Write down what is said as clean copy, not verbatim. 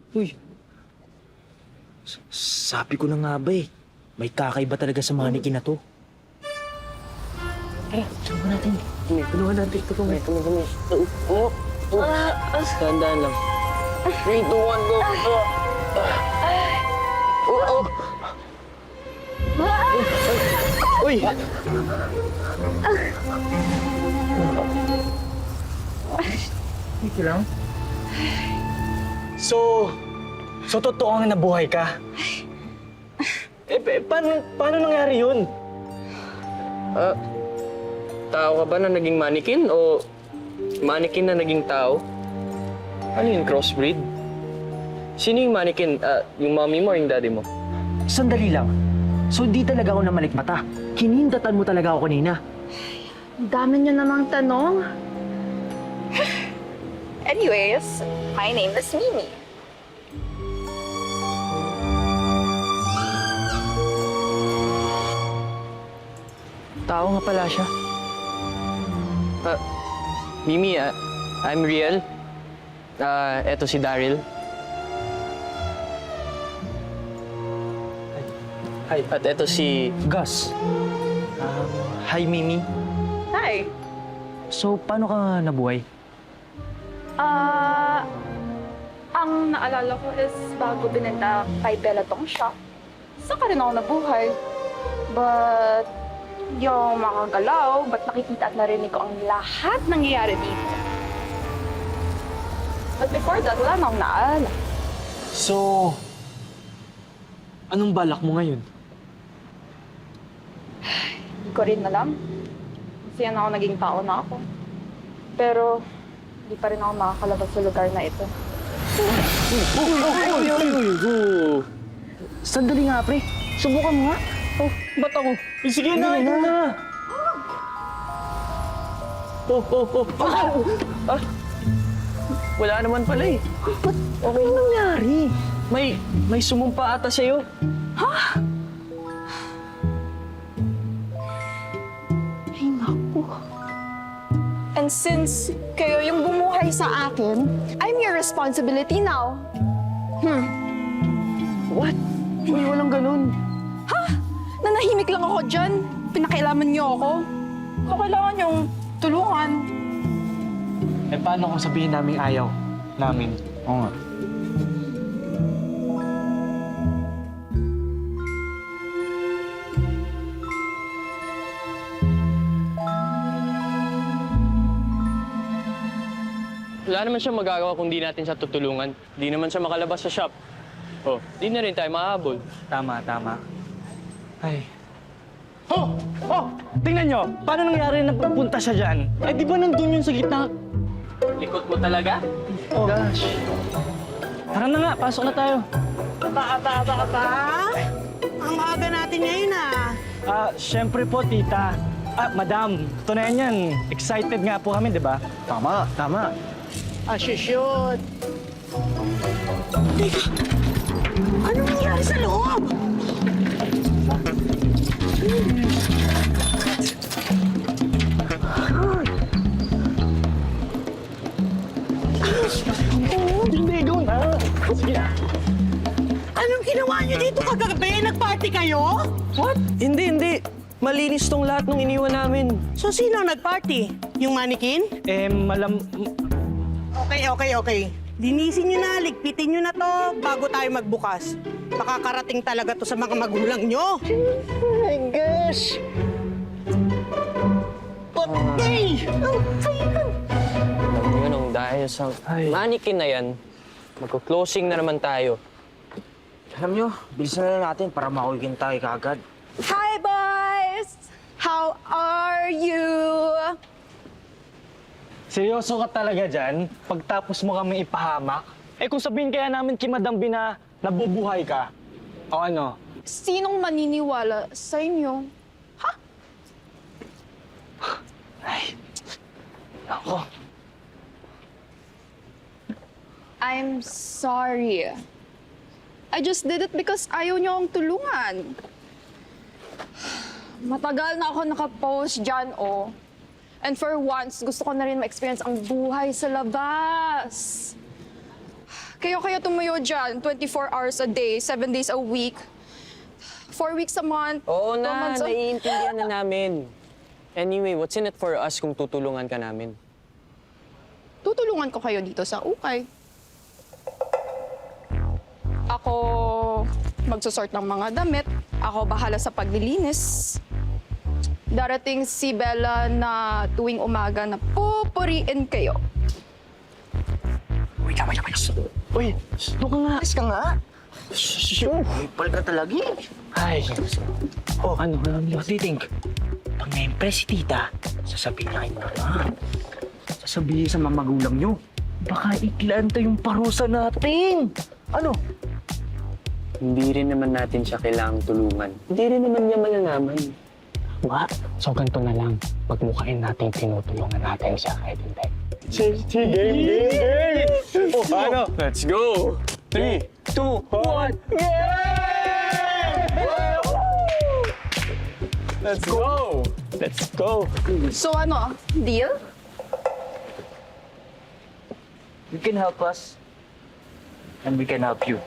Uy. Sabi ko na nga ba eh. May kakaiba talaga sa mannequin na to. Tara, tulungan natin. Tulungan natin. Tulungan. Oh! Dahan-dahan lang. 3, 2, 1, go! Uy! Ito lang. So totoo nga nabuhay ka? Paano nangyari yun? Tao ka ba na naging mannequin o mannequin na naging tao? Ano yun, crossbreed? Sino yung mannequin? Yung mommy mo o yung daddy mo? Sandali lang. So di talaga ako namalikmata. Hinindatan mo talaga ako kanina. Ang dami niyo namang tanong. Anyways, my name is Mimi. Tao nga pala siya. Mimi, I'm Riel. Eto si Daryl. Hi. At eto si... Gus. Hi, Mimi. Hi. So, paano ka nabuhay? Ang naalala ko is bago binenta kay Bella tong shop, saka rin ako nabuhay. But, yung makagalaw, ba't nakikita at narinig ko ang lahat nangyayari dito. But before that, wala na akong naalala. So, anong balak mo ngayon? Hindi ko rin alam. Kasi yan ako naging tao na ako. Pero, hindi pa rin ako makakalabas sa lugar na ito. Sandali nga, pre. Subukan mo nga. Ba't ako? Sige na, ito na. Wala naman pala eh. Okay nangyari. May sumumpa ata sa'yo. Ay, naku. And since kayo yung bumuhay sa akin, I'm your responsibility now. What? Uy, walang ganun. Nanahimik lang ako dyan. Pinakailaman niyo ako. Kung kailangan niyong tulungan. Eh, paano kung sabihin namin ayaw namin? Oo nga. Wala naman siya magagawa kung di natin siya tutulungan. Di naman siya makalabas sa shop. Oh, di na rin tayo mahabol. Tama. Ay. Tingnan nyo! Paano nangyari na pupunta siya dyan? Eh, di ba nandun yun sa gitna? Likot mo talaga? Oh, gosh. Tara na nga, pasok na tayo. Ang aga natin ngayon Siyempre po, tita. Madam, tunayan yan. Excited nga po kami, di ba? Tama. Shoot. Teka, anong nangyari sa loob? Hindi, go na. Sige na. Anong ginawa niyo dito kagabi? Nag-party kayo? What? Hindi. Malinis tong lahat nung iniwan namin. So, sino ang nag-party? Yung mannequin? Okay. Linisin niyo na, ligpitin niyo na to bago tayo magbukas. Makakarating talaga to sa mga magulang niyo. Oh my gosh! Patay! Alam mo yun, dahil sa mannequin na yan, magko-closing na naman tayo. Alam nyo, bilisan na lang natin para mauwikin tayo kaagad. Hi, boys! How are you? Seryoso ka talaga dyan? Pagtapos mo kami ipahamak? Eh kung sabihin kaya namin kay Madam B na nabubuhay ka, o ano? Sinong maniniwala sa inyo? Ay, ako. I'm sorry. I just did it because ayaw niyo akong tulungan. Matagal na ako nakapost dyan, oh. And for once, gusto ko na rin ma-experience ang buhay sa labas. Kaya tumuyo dyan, 24 hours a day, 7 days a week, 4 weeks a month. Oo 2 na, months a... naiintindihan na namin. Anyway, what's in it for us kung tutulungan ka namin? Tutulungan ko kayo dito sa ukay. Ako magsusort ng mga damit. Ako bahala sa paglilinis. Darating si Bella na tuwing umaga na pupuriin kayo. Uy, doon ka nga. Alis ka nga. Pal ka talaga eh. Ay, ano, what do you think? Pag na-impress si tita, sasabihin niya kay mama. Sasabihin sa mga magulang niyo. Baka iklanta yung parusa natin. Ano? Hindi rin naman natin siya kailangang tulungan. Hindi rin naman niya malalaman. Nga. So, ganito na lang. Pagmukain natin tinutulungan natin siya kahit hindi. Game! Oh, ano? Let's go! 3, 2, 1, Let's go! Let's go! So ano, deal? You can help us. And we can help you.